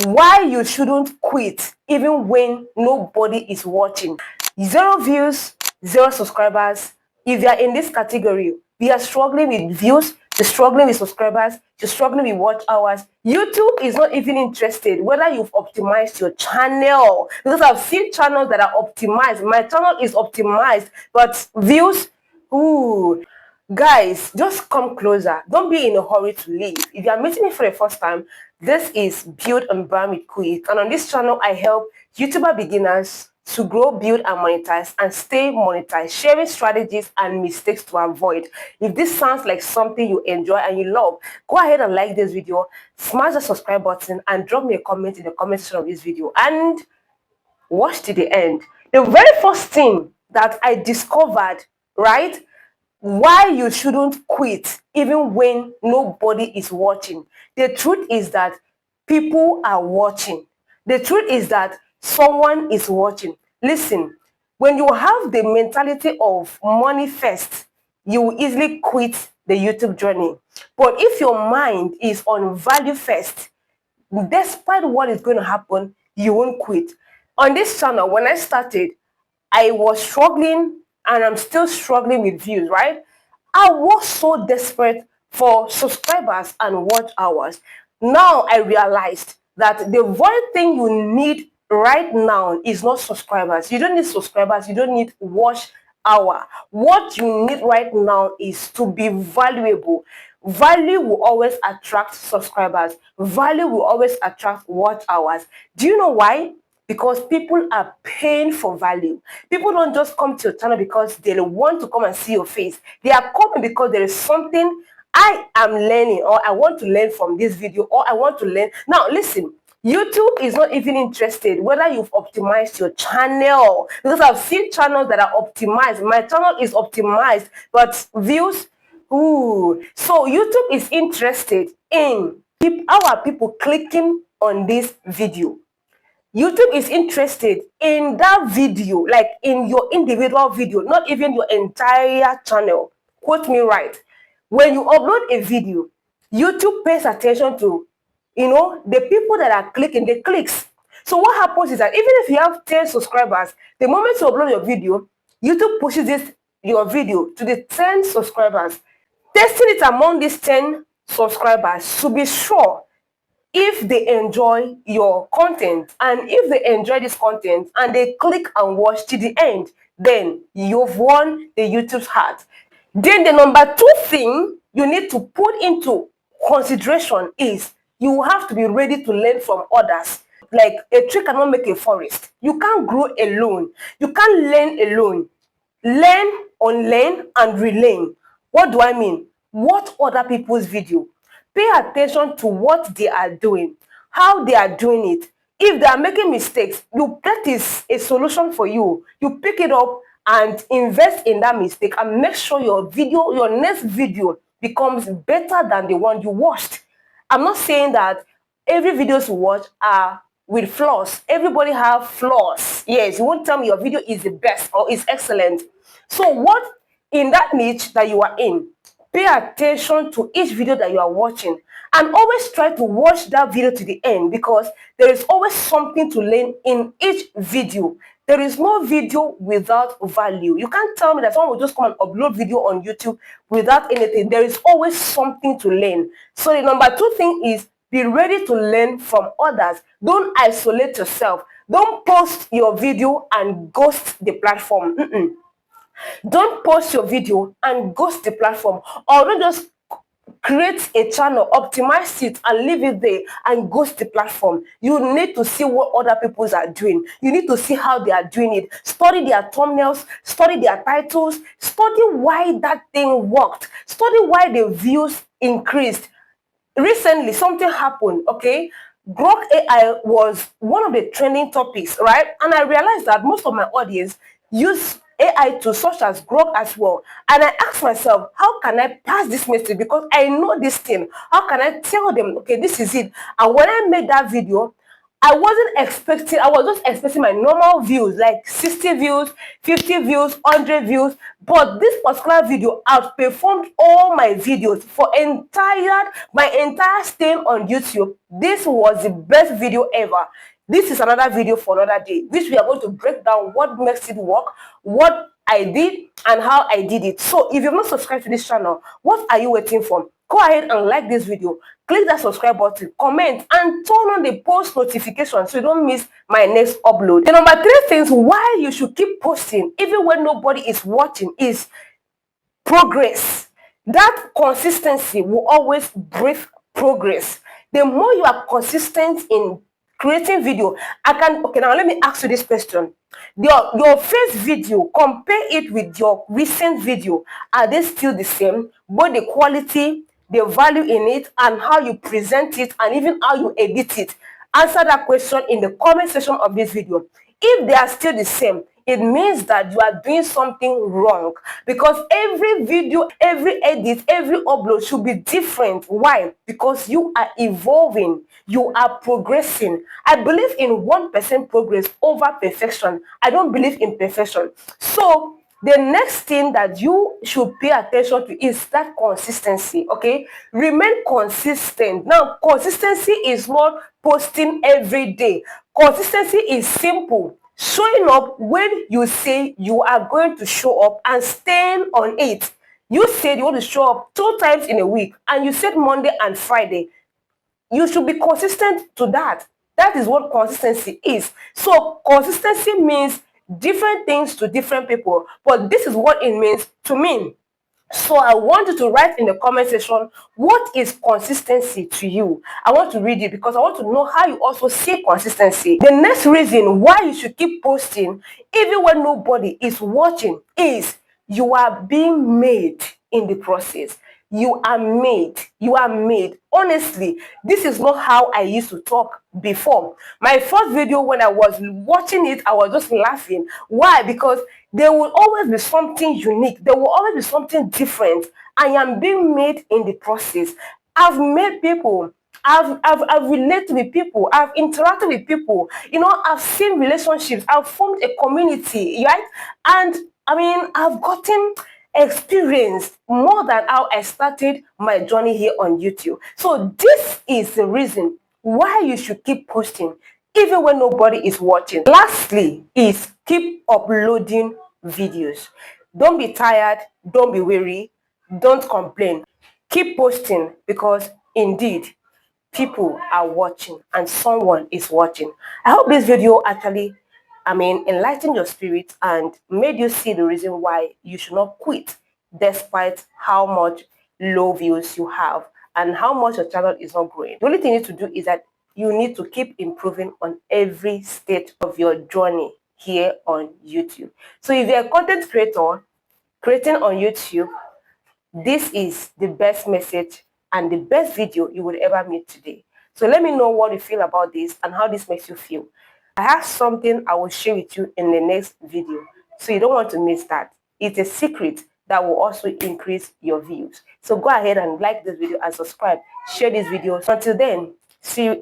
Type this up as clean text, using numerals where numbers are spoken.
Why you shouldn't quit even when nobody is watching. 0 views, 0 subscribers. If you are in this category, we are struggling with views, you're struggling with subscribers, you're struggling with watch hours. YouTube is not even interested whether you've optimized your channel, because I've seen channels that are optimized. My channel is optimized, but views, ooh. Guys, just come closer. Don't be in a hurry to leave. If you are meeting me for the first time, this is Build and Brand with Quick. And on this channel, I help YouTuber beginners to grow, build, and monetize and stay monetized, sharing strategies and mistakes to avoid. If this sounds like something you enjoy and you love, go ahead and like this video, smash the subscribe button, and drop me a comment in the comment section of this video. And watch to the end. The very first thing that I discovered, right? Why you shouldn't quit even when nobody is watching. The truth is that people are watching. The truth is that someone is watching. Listen, when you have the mentality of money first, you will easily quit the YouTube journey. But if your mind is on value first, despite what is going to happen, you won't quit. On this channel, when I started, I was struggling and I'm still struggling with views, right? I was so desperate for subscribers and watch hours. Now I realized that the very thing you need right now is not subscribers. You don't need subscribers. You don't need watch hour. What you need right now is to be valuable. Value will always attract subscribers. Value will always attract watch hours. Do you know why? Because people are paying for value. People don't just come to your channel because they want to come and see your face. They are coming because there is something I am learning, or I want to learn from this video, or I want to learn. Now, listen, YouTube is not even interested whether you've optimized your channel, because I've seen channels that are optimized. My channel is optimized, but views, ooh. So YouTube is interested in how are people clicking on this video. YouTube is interested in that video, like in your individual video, not even your entire channel. Quote me right. When you upload a video, YouTube pays attention to, the people that are clicking, the clicks. So what happens is that even if you have 10 subscribers, the moment you upload your video, YouTube pushes your video to the 10 subscribers, testing it among these 10 subscribers to be sure if they enjoy your content. And if they enjoy this content and they click and watch to the end, then you've won the YouTube's heart. Then the number 2 thing you need to put into consideration is you have to be ready to learn from others. Like a tree cannot make a forest. You can't grow alone. You can't learn alone. Learn, unlearn, and relearn. What do I mean? Watch other people's video. Pay attention to what they are doing, how they are doing it. If they are making mistakes, that is a solution for you. You pick it up and invest in that mistake and make sure your next video becomes better than the one you watched. I'm not saying that every videos you watch are with flaws. Everybody have flaws. Yes, you won't tell me your video is the best or is excellent. So what in that niche that you are in, pay attention to each video that you are watching and always try to watch that video to the end, because there is always something to learn in each video. There is no video without value. You can't tell me that someone will just come and upload video on YouTube without anything. There is always something to learn. So the number 2 thing is be ready to learn from others. Don't isolate yourself. Don't post your video and ghost the platform. Don't post your video and ghost the platform, or don't just create a channel, optimize it, and leave it there and ghost the platform. You need to see what other people are doing. You need to see how they are doing it. Study their thumbnails, study their titles, study why that thing worked, study why the views increased. Recently, something happened, okay? Grok AI was one of the trending topics, right? And I realized that most of my audience use AI tools such as Grok as well. And I asked myself, how can I pass this message? Because I know this thing. How can I tell them, okay, this is it? And when I made that video, I was just expecting my normal views, like 60 views, 50 views, 100 views. But this particular video outperformed all my videos for my entire stay on YouTube. This was the best video ever. This is another video for another day, which we are going to break down what makes it work, what I did, and how I did it. So if you've not subscribed to this channel, what are you waiting for? Go ahead and like this video, click that subscribe button, comment, and turn on the post notification so you don't miss my next upload. The number 3 things why you should keep posting even when nobody is watching is progress. That consistency will always breed progress. The more you are consistent in creating video, okay, now let me ask you this question. Your first video, compare it with your recent video. Are they still the same? Both the quality, the value in it, and how you present it, and even how you edit it? Answer that question in the comment section of this video. If they are still the same, it means that you are doing something wrong, because every video, every edit, every upload should be different. Why? Because you are evolving, you are progressing. I believe in 1% progress over perfection. I don't believe in perfection. So the next thing that you should pay attention to is that consistency. Okay, remain consistent. Now, consistency is not posting every day. Consistency is simple: showing up when you say you are going to show up and staying on it. You said you want to show up 2 times in a week, and you said Monday and Friday. You should be consistent to that. That is what consistency is. So consistency means different things to different people, but this is what it means to me. So I want you to write in the comment section, what is consistency to you? I want to read it because I want to know how you also see consistency. The next reason why you should keep posting even when nobody is watching is you are being made in the process. You are made. You are made. Honestly, this is not how I used to talk before. My first video, when I was watching it, I was just laughing. Why? Because there will always be something unique. There will always be something different. I am being made in the process. I've met people. I've related with people. I've interacted with people. I've seen relationships. I've formed a community, right? And I mean, I've gotten experience more than how I started my journey here on YouTube. So this is the reason why you should keep posting even when nobody is watching. Lastly is keep uploading videos. Don't be tired, don't be weary, don't complain. Keep posting, because indeed people are watching and someone is watching. I hope this video actually, enlightened your spirit and made you see the reason why you should not quit despite how much low views you have and how much your channel is not growing. The only thing you need to do is that you need to keep improving on every stage of your journey here on YouTube. So if you're a content creator creating on YouTube, this is the best message and the best video you would ever meet today. So let me know what you feel about this and how this makes you feel. I have something I will share with you in the next video, so you don't want to miss that. It's a secret that will also increase your views. So go ahead and like this video and subscribe. Share this video. Until then, see you.